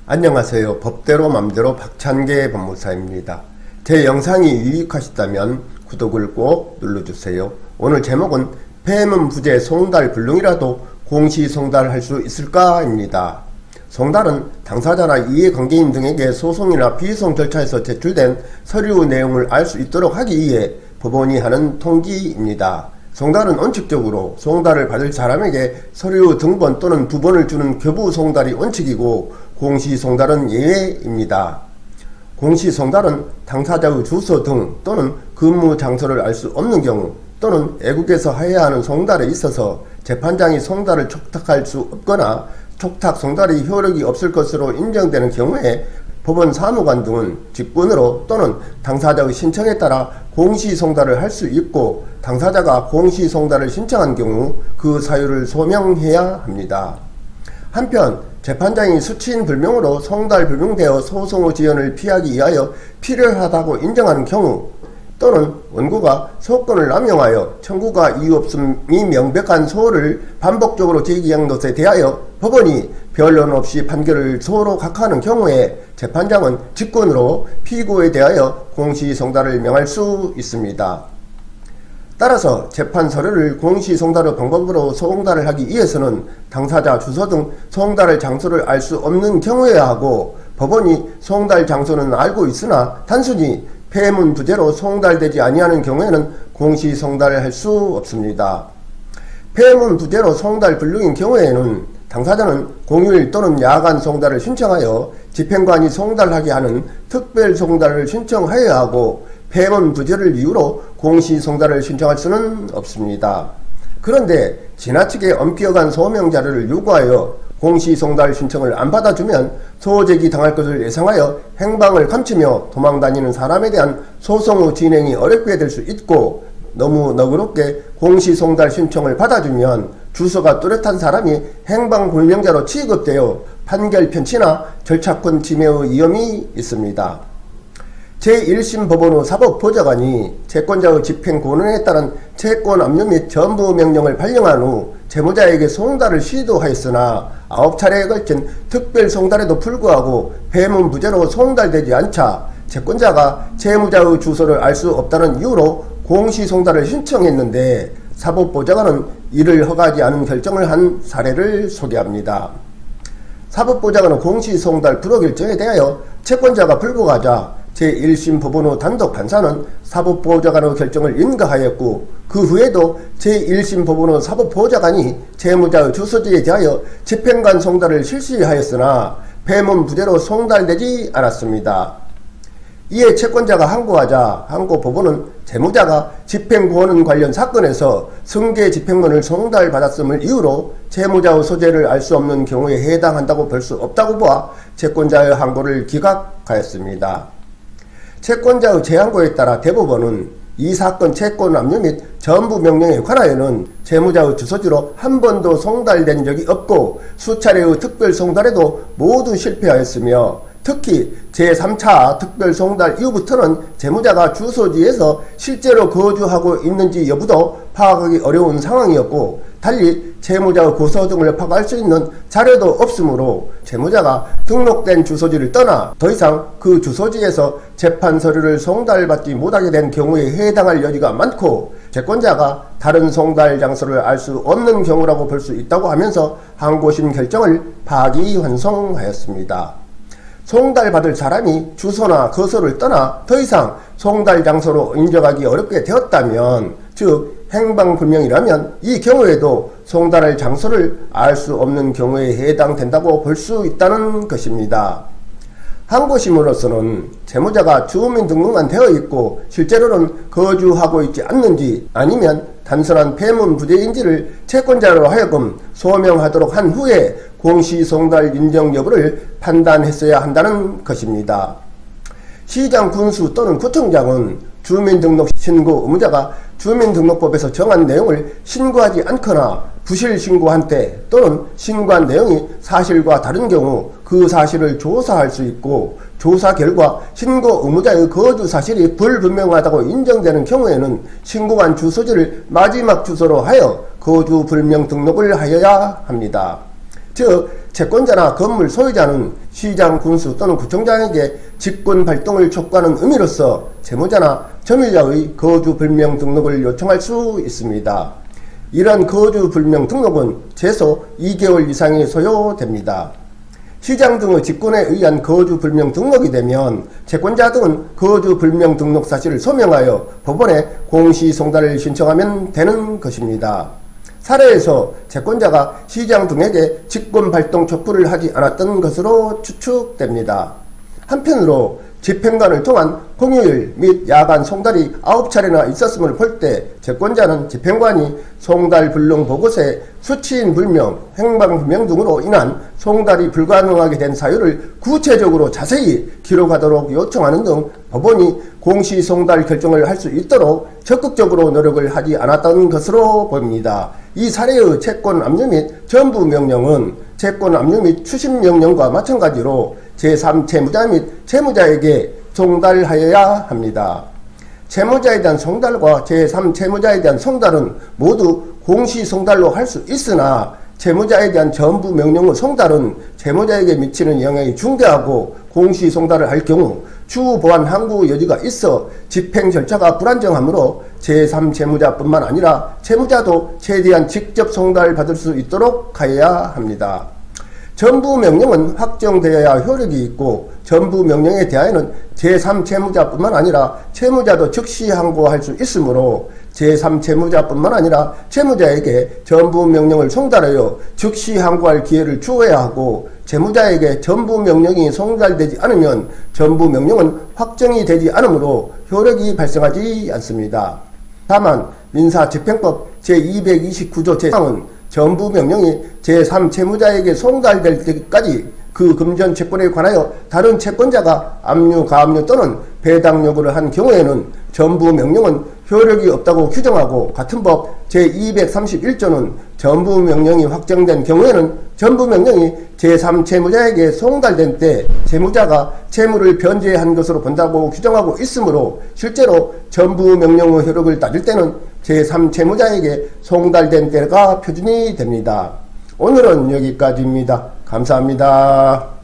안녕하세요. 법대로 맘대로 박찬계 법무사입니다. 제 영상이 유익하셨다면 구독을 꼭 눌러주세요. 오늘 제목은 폐문 부재 송달 불능이라도 공시 송달할 수 있을까? 입니다. 송달은 당사자나 이해관계인 등에게 소송이나 비소송 절차에서 제출된 서류 내용을 알 수 있도록 하기 위해 법원이 하는 통지입니다. 송달은 원칙적으로 송달을 받을 사람에게 서류 등본 또는 부본을 주는 교부 송달이 원칙이고, 공시 송달은 예외입니다. 공시 송달은 당사자의 주소 등 또는 근무 장소를 알 수 없는 경우, 또는 외국에서 해야 하는 송달에 있어서 재판장이 송달을 촉탁할 수 없거나 촉탁 송달이 효력이 없을 것으로 인정되는 경우에 법원 사무관 등은 직권으로 또는 당사자의 신청에 따라 공시 송달을 할 수 있고, 당사자가 공시 송달을 신청한 경우 그 사유를 소명해야 합니다. 한편 재판장이 수치인 불명으로 송달 불명되어 소송의 지연을 피하기 위하여 필요하다고 인정하는 경우, 또는 원고가 소권을 남용하여 청구가 이유 없음이 명백한 소를 반복적으로 제기한 것에 대하여 법원이 변론 없이 판결을 소로 각하하는 경우에 재판장은 직권으로 피고에 대하여 공시 송달을 명할 수 있습니다. 따라서 재판 서류를 공시 송달의 방법으로 송달을 하기 위해서는 당사자 주소 등 송달 장소를 알 수 없는 경우여야 하고, 법원이 송달 장소는 알고 있으나 단순히 폐문 부재로 송달되지 아니하는 경우에는 공시 송달을 할 수 없습니다. 폐문 부재로 송달 불능인 경우에는 당사자는 공휴일 또는 야간 송달을 신청하여 집행관이 송달하게 하는 특별 송달을 신청하여야 하고, 폐문 부재를 이유로 공시 송달을 신청할 수는 없습니다. 그런데 지나치게 엄격한 소명 자료를 요구하여 공시 송달 신청을 안 받아주면 소제기 당할 것을 예상하여 행방을 감추며 도망다니는 사람에 대한 소송의 진행이 어렵게 될 수 있고, 너무 너그럽게 공시 송달 신청을 받아주면 주소가 뚜렷한 사람이 행방불명자로 취급되어 판결 편취나 절차권 침해의 위험이 있습니다. 제1심 법원의 사법보좌관이 채권자의 집행 권한에 따른 채권 압류 및 전부 명령을 발령한 후 채무자에게 송달을 시도하였으나 9차례에 걸친 특별 송달에도 불구하고 폐문 부재로 송달되지 않자 채권자가 채무자의 주소를 알 수 없다는 이유로 공시 송달을 신청했는데, 사법보좌관은 이를 허가하지 않은 결정을 한 사례를 소개합니다. 사법보좌관은 공시 송달 불허 결정에 대하여 채권자가 불복하자 제1심 법원의 단독 판사는 사법보좌관의 결정을 인가하였고, 그 후에도 제1심 법원의 사법보좌관이 채무자의 주소지에 대하여 집행관 송달을 실시하였으나 폐문 부재로 송달되지 않았습니다. 이에 채권자가 항고하자 항고법원은 채무자가 집행권은 관련 사건에서 승계 집행권을 송달받았음을 이유로 채무자의 소재를 알 수 없는 경우에 해당한다고 볼 수 없다고 보아 채권자의 항고를 기각하였습니다. 채권자의 재항고에 따라 대법원은 이 사건 채권 압류 및 전부 명령에 관하여는 채무자의 주소지로 한 번도 송달된 적이 없고 수차례의 특별 송달에도 모두 실패하였으며, 특히 제3차 특별 송달 이후부터는 채무자가 주소지에서 실제로 거주하고 있는지 여부도 파악하기 어려운 상황이었고, 달리 채무자의 고소 등을 파악할 수 있는 자료도 없으므로 채무자가 등록된 주소지를 떠나 더 이상 그 주소지에서 재판 서류를 송달받지 못하게 된 경우에 해당할 여지가 많고, 채권자가 다른 송달 장소를 알 수 없는 경우라고 볼 수 있다고 하면서 항고심 결정을 파기환송하였습니다. 송달받을 사람이 주소나 거소를 떠나 더 이상 송달 장소로 인정하기 어렵게 되었다면, 즉 행방불명이라면 이 경우에도 송달할 장소를 알 수 없는 경우에 해당된다고 볼 수 있다는 것입니다. 항고심으로서는 채무자가 주민등록만 되어 있고 실제로는 거주하고 있지 않는지, 아니면 단순한 폐문 부재인지를 채권자로 하여금 소명하도록 한 후에 공시 송달 인정 여부를 판단했어야 한다는 것입니다. 시장, 군수 또는 구청장은 주민등록 신고 의무자가 주민등록법에서 정한 내용을 신고하지 않거나 부실 신고한 때, 또는 신고한 내용이 사실과 다른 경우 그 사실을 조사할 수 있고, 조사 결과 신고 의무자의 거주 사실이 불분명하다고 인정되는 경우에는 신고한 주소지를 마지막 주소로 하여 거주 불명 등록을 하여야 합니다. 즉 채권자나 건물 소유자는 시장, 군수 또는 구청장에게 직권 발동을 촉구하는 의미로서 채무자나 점유자의 거주 불명 등록을 요청할 수 있습니다. 이런 거주 불명 등록은 최소 2개월 이상이 소요됩니다. 시장 등의 직권에 의한 거주 불명 등록이 되면 채권자 등은 거주 불명 등록 사실을 소명하여 법원에 공시송달을 신청하면 되는 것입니다. 사례에서 채권자가 시장 등에게 직권 발동 촉구를 하지 않았던 것으로 추측됩니다. 한편으로 집행관을 통한 공휴일 및 야간 송달이 9차례나 있었음을 볼 때 채권자는 집행관이 송달 불능 보고서에 수치인 불명, 행방 불명 등으로 인한 송달이 불가능하게 된 사유를 구체적으로 자세히 기록하도록 요청하는 등 법원이 공시송달 결정을 할 수 있도록 적극적으로 노력을 하지 않았던 것으로 보입니다. 이 사례의 채권 압류 및 전부 명령은 채권 압류 및 추심 명령과 마찬가지로 제3채무자 및 채무자에게 송달하여야 합니다. 채무자에 대한 송달과 제3채무자에 대한 송달은 모두 공시송달로 할 수 있으나 채무자에 대한 전부 명령의 송달은 채무자에게 미치는 영향이 중대하고 공시송달을 할 경우 추후 보완 항구 여지가 있어 집행 절차가 불안정하므로 제3채무자뿐만 아니라 채무자도 최대한 직접 송달받을 수 있도록 하여야 합니다. 전부 명령은 확정되어야 효력이 있고 전부 명령에 대하여는 제3채무자뿐만 아니라 채무자도 즉시 항고할 수 있으므로 제3채무자뿐만 아니라 채무자에게 전부 명령을 송달하여 즉시 항고할 기회를 주어야 하고 채무자에게 전부 명령이 송달되지 않으면 전부 명령은 확정이 되지 않으므로 효력이 발생하지 않습니다. 다만 민사집행법 제229조 제3항은 전부 명령이 제3채무자에게 송달될 때까지 그 금전 채권에 관하여 다른 채권자가 압류, 가압류 또는 배당 요구를 한 경우에는 전부 명령은 효력이 없다고 규정하고 같은 법 제231조는 전부 명령이 확정된 경우에는 전부 명령이 제3채무자에게 송달된 때 채무자가 채무를 변제한 것으로 본다고 규정하고 있으므로 실제로 전부 명령의 효력을 따질 때는 제3채무자에게 송달된 때가 표준이 됩니다. 오늘은 여기까지입니다. 감사합니다.